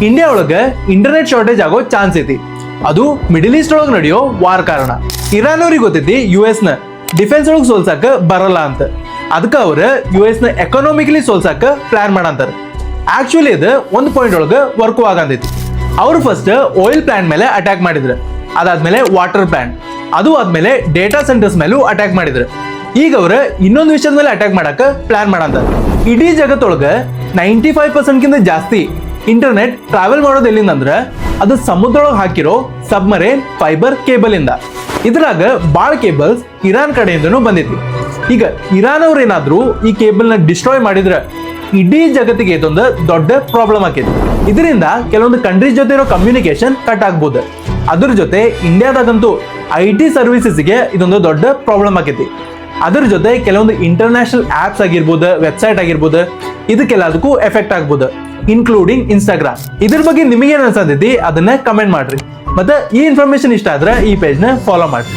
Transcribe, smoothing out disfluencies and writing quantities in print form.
India ಒಳಗೆ internet shortage ಆಗೋ chance ಐತಿ. ಅದು ಮಿಡಲ್ ಈಸ್ಟ್ ಒಳಗೆ ನಡೆಯೋ ವಾರ್ ಕಾರಣ. ಇರಾನ್ ಅವ್ರಿಗೆ ಗೊತ್ತೈತಿ US ನ ಡಿಫೆನ್ಸ್ ಒಳಗೆ ಸೋಲ್ಸಾಕ ಬರಲ್ಲ ಅಂತ. ಅದಕ್ಕೆ ಅವ್ರು US ನ ಎಕನಾಮಿಕಲಿ ಸೋಲ್ಸಾಕ ಪ್ಲಾನ್ ಮಾಡಂತಾರ. ಆಕ್ಚುಲಿ ಇದು ಒಂದು ಪಾಯಿಂಟ್ ಒಳಗೆ ವರ್ಕ್ ಆಗಂತೈತಿ. ಅವ್ರು ಫಸ್ಟ್ ಆಯಿಲ್ ಪ್ಲಾಂಟ್ ಮೇಲೆ ಅಟ್ಯಾಕ್ ಮಾಡಿದ್ರು, ಅದಾದ್ಮೇಲೆ ವಾಟರ್ ಪ್ಲಾಂಟ್, ಅದು ಆದ್ಮೇಲೆ ಡೇಟಾ ಸೆಂಟರ್ಸ್ ಮೇಲೂ ಅಟ್ಯಾಕ್ ಮಾಡಿದ್ರು. ಈಗ ಅವ್ರು ಇನ್ನೊಂದು ವಿಷಯದ ಮೇಲೆ ಅಟ್ಯಾಕ್ ಮಾಡಕ ಪ್ಲಾನ್ ಮಾಡಂತಾರ. ಇಡೀ ಜಗತ್ತೊಳಗೆ 95% ಕಿಂತ ಜಾಸ್ತಿ ಇಂಟರ್ನೆಟ್ ಟ್ರಾವೆಲ್ ಮಾಡೋದು ಎಲ್ಲಿಂದ ಅಂದ್ರೆ ಅದು ಸಮುದ್ರ ಒಳಗೆ ಹಾಕಿರೋ ಸಬ್ಮರೈನ್ ಫೈಬರ್ ಕೇಬಲ್ ಇಂದ. ಇದ್ರಾಗ ಬಾಳ ಕೇಬಲ್ಸ್ ಇರಾನ್ ಕಡೆಯಿಂದನೂ ಬಂದೈತಿ. ಈಗ ಇರಾನ್ ಅವ್ರ ಏನಾದ್ರು ಈ ಕೇಬಲ್ ನ ಡಿಸ್ಟ್ರಾಯ್ ಮಾಡಿದ್ರೆ ಇಡೀ ಜಗತ್ತಿಗೆ ಇದೊಂದು ದೊಡ್ಡ ಪ್ರಾಬ್ಲಮ್ ಆಕೈತಿ. ಇದರಿಂದ ಕೆಲವೊಂದು ಕಂಟ್ರೀಸ್ ಜೊತೆ ಇರೋ ಕಮ್ಯುನಿಕೇಶನ್ ಕಟ್ ಆಗ್ಬೋದು. ಅದ್ರ ಜೊತೆ ಇಂಡಿಯಾದಾಗಂತೂ IT ಸರ್ವಿಸಸ್ಗೆ ಇದೊಂದು ದೊಡ್ಡ ಪ್ರಾಬ್ಲಮ್ ಆಕೈತಿ. ಅದ್ರ ಜೊತೆ ಕೆಲವೊಂದು ಇಂಟರ್ನ್ಯಾಷನಲ್ ಆಪ್ಸ್ ಆಗಿರ್ಬೋದು, ವೆಬ್ಸೈಟ್ ಆಗಿರ್ಬೋದು, ಇದಕ್ಕೆಲ್ಲದಕ್ಕೂ ಎಫೆಕ್ಟ್ ಆಗ್ಬೋದು, ಇನ್ಕ್ಲೂಡಿಂಗ್ ಇನ್ಸ್ಟಾಗ್ರಾಮ್. ಇದ್ರ ಬಗ್ಗೆ ನಿಮಗೇನು ಅನ್ಸತೈತಿ ಅದನ್ನ ಕಮೆಂಟ್ ಮಾಡ್ರಿ. ಮತ್ತೆ ಈ ಇನ್ಫಾರ್ಮೇಶನ್ ಇಷ್ಟ ಆದ್ರೆ ಈ ಪೇಜ್ನ ಫಾಲೋ ಮಾಡ್ರಿ.